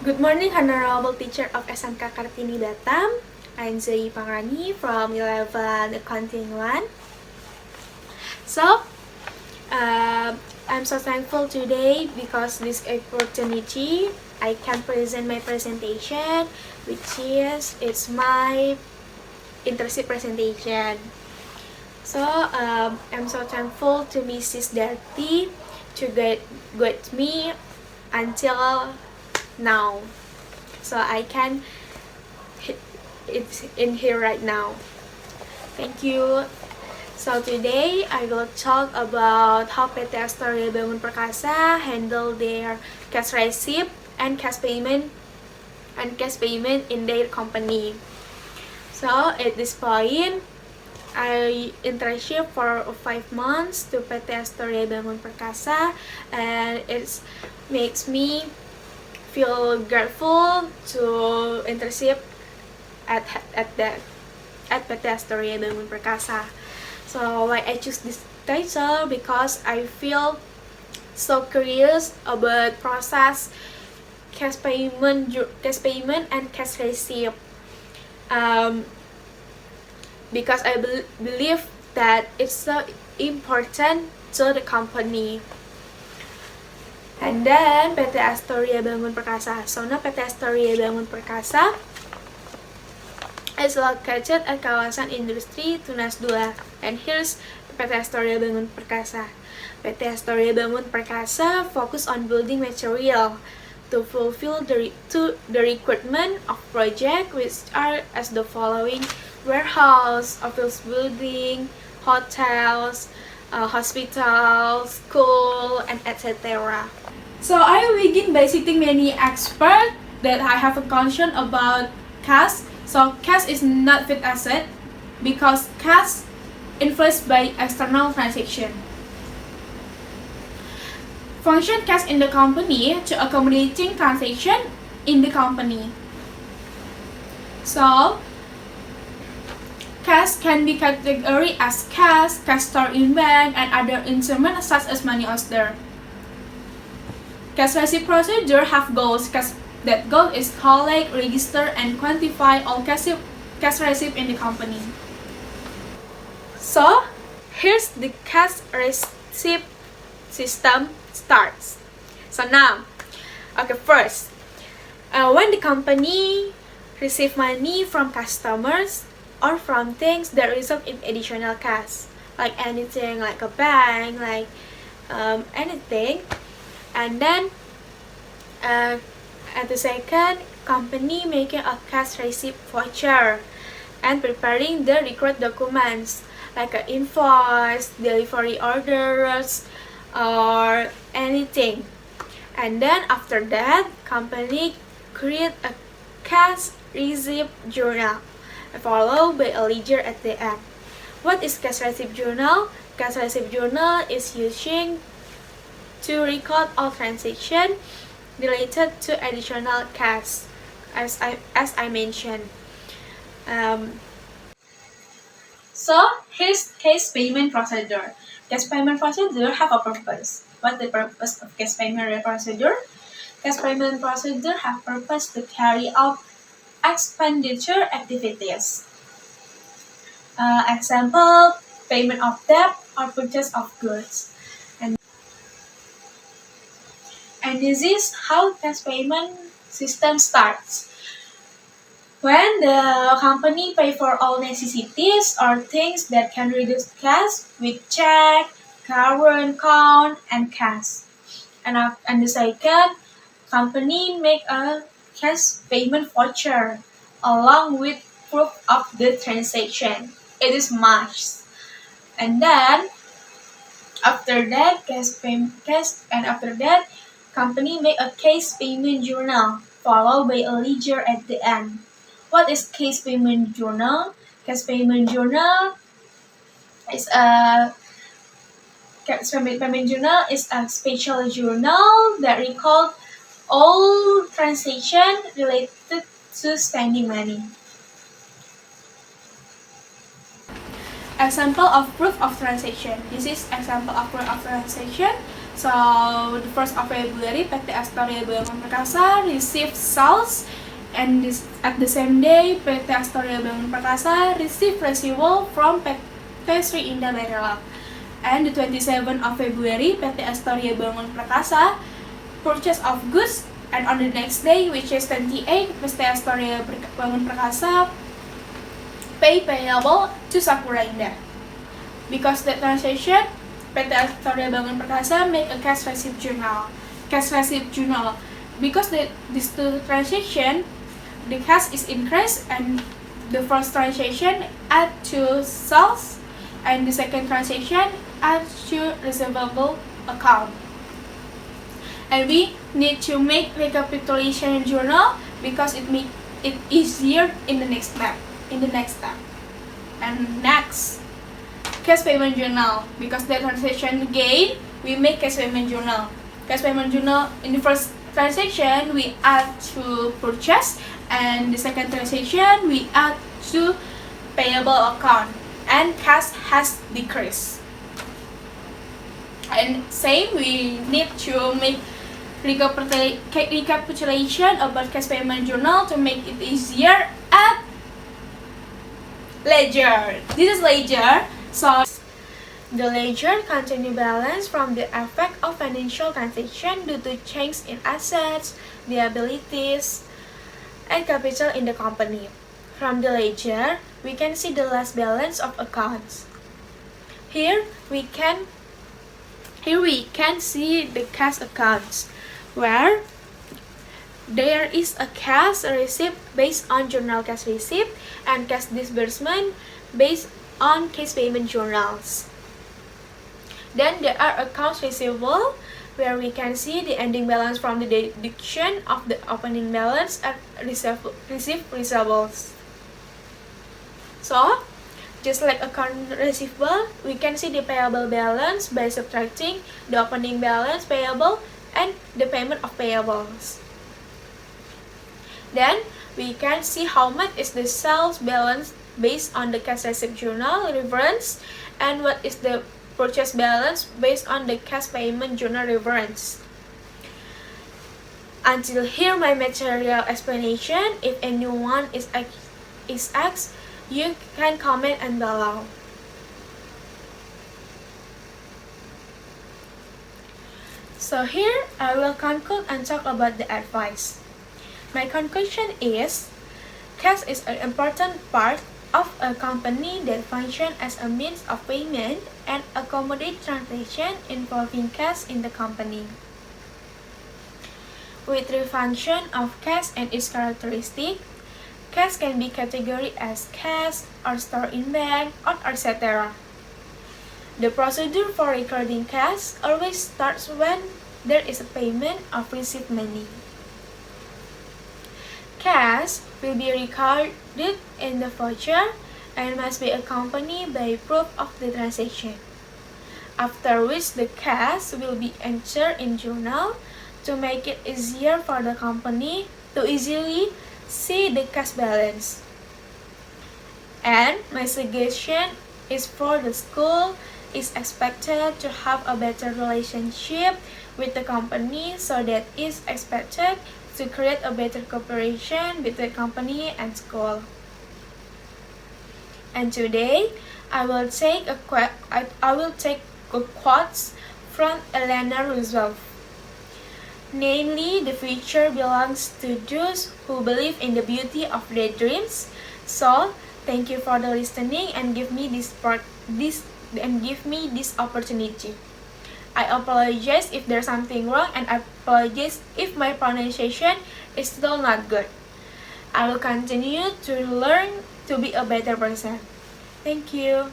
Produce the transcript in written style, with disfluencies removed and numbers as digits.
Good morning, Honorable Teacher of SMK Kartini Batam. I'm Zoe Pangrani from 11 Accounting 1. So, I'm so thankful today because this opportunity I can present my presentation, which is it's my internship presentation. So, I'm so thankful to Mrs. Darty to guide me until now. So I can it's in here right now. Thank you. So today I will talk about how PT Astoria Bangun Perkasa handle their cash receipt and cash payment in their company. So at this point, I internship for 5 months to PT Astoria Bangun Perkasa, and it makes me feel grateful to internship at PT Astoria Bangun Perkasa. So why I choose this title, because I feel so curious about process cash payment and cash receipt. Because I believe that it's so important to the company. And then PT Astoria Bangun Perkasa. So now PT Astoria Bangun Perkasa is located at kawasan industri Tunas 2. And here's PT Astoria Bangun Perkasa. PT Astoria Bangun Perkasa focus on building material to fulfill the requirement of project, which are as the following: warehouse, office building, hotels, hospitals, school, and etc. So I will begin by citing many experts that I have a concern about cash. So cash is not fixed asset because cash influenced by external transaction. Function cash in the company to accommodating transaction in the company. So cash can be categorized as cash stored in bank, and other instruments such as money order. Cash receipt procedure have goals. That goal is collect, register, and quantify all cash receipt in the company. So here's the cash receipt system starts. So now, okay, first, when the company receive money from customers or from things that result in additional cash, like anything, like a bank, like anything, and then at the second, company making a cash receipt voucher and preparing the required documents like an invoice, delivery orders, or anything. And then after that, company create a cash receipt journal followed by a ledger at the end. What is cash receipt journal? Cash receipt journal is using to record all transactions related to additional cash, as I mentioned. So here's cash payment procedure. Cash payment procedure have a purpose. What the purpose of cash payment procedure? Cash payment procedure have purpose to carry out expenditure activities. Example, payment of debt or purchase of goods. And this is how cash payment system starts. When the company pay for all necessities or things that can reduce cash with check, current account, and cash. And the second, company make a cash payment voucher along with proof of the transaction. It is must. And then after that, company make a cash payment journal followed by a ledger at the end. What is cash payment journal? Cash payment journal is a special journal that records all transactions related to spending money. example of proof of transaction. This is example of proof of transaction. So the 1st of February, PT Astoria Bangun Perkasa received sales, and at the same day, PT Astoria Bangun Perkasa received receivable from PT Sri Indah Maryland. And the 27th of February, PT Astoria Bangun Perkasa purchase of goods, and on the next day, which is 28th, PT Astoria Bangun Perkasa payable to Sakura Indah. Because the transaction, PT Astoria Bangun Perkasa make a cash receipt journal. Because these two transaction, the cash is increased, and the first transaction add to sales, and the second transaction add to receivable account. And we need to make recapitulation journal because it make it easier in the next step. And next, cash payment journal. Because the transaction gain, we make cash payment journal. Cash payment journal, in the first transaction we add to purchase, and the second transaction we add to payable account, and cash has decreased. And same, we need to make recapitulation about cash payment journal to make it easier at ledger. This is ledger. So the ledger contains the balance from the effect of financial transaction due to change in assets, liabilities, and capital in the company. From the ledger, we can see the last balance of accounts. Here we can see the cash accounts, where there is a cash receipt based on journal cash receipt and cash disbursement based on cash payment journals. Then there are accounts receivable, where we can see the ending balance from the deduction of the opening balance and received receivables. So, just like account receivable, we can see the payable balance by subtracting the opening balance payable and the payment of payables. Then we can see how much is the sales balance based on the cash receipt journal reference, and what is the purchase balance based on the cash payment journal reference. Until here my material explanation. If anyone is asked, you can comment and below. So here I will conclude and talk about the advice. My conclusion is, cash is an important part of a company that functions as a means of payment and accommodate transactions involving cash in the company. With the function of cash and its characteristic, cash can be categorized as cash or stored in bank or etc. The procedure for recording cash always starts when there is a payment of received money. Cash will be recorded in the voucher and must be accompanied by proof of the transaction. After which the cash will be entered in journal to make it easier for the company to easily see the cash balance. And my suggestion is for the school is expected to have a better relationship with the company, so that is expected to create a better cooperation between company and school. And today, I will take quotes from Eleanor Roosevelt. Namely, the future belongs to those who believe in the beauty of their dreams. So, thank you for the listening and give me this opportunity. I apologize if there's something wrong, and I apologize if my pronunciation is still not good. I will continue to learn to be a better person. Thank you.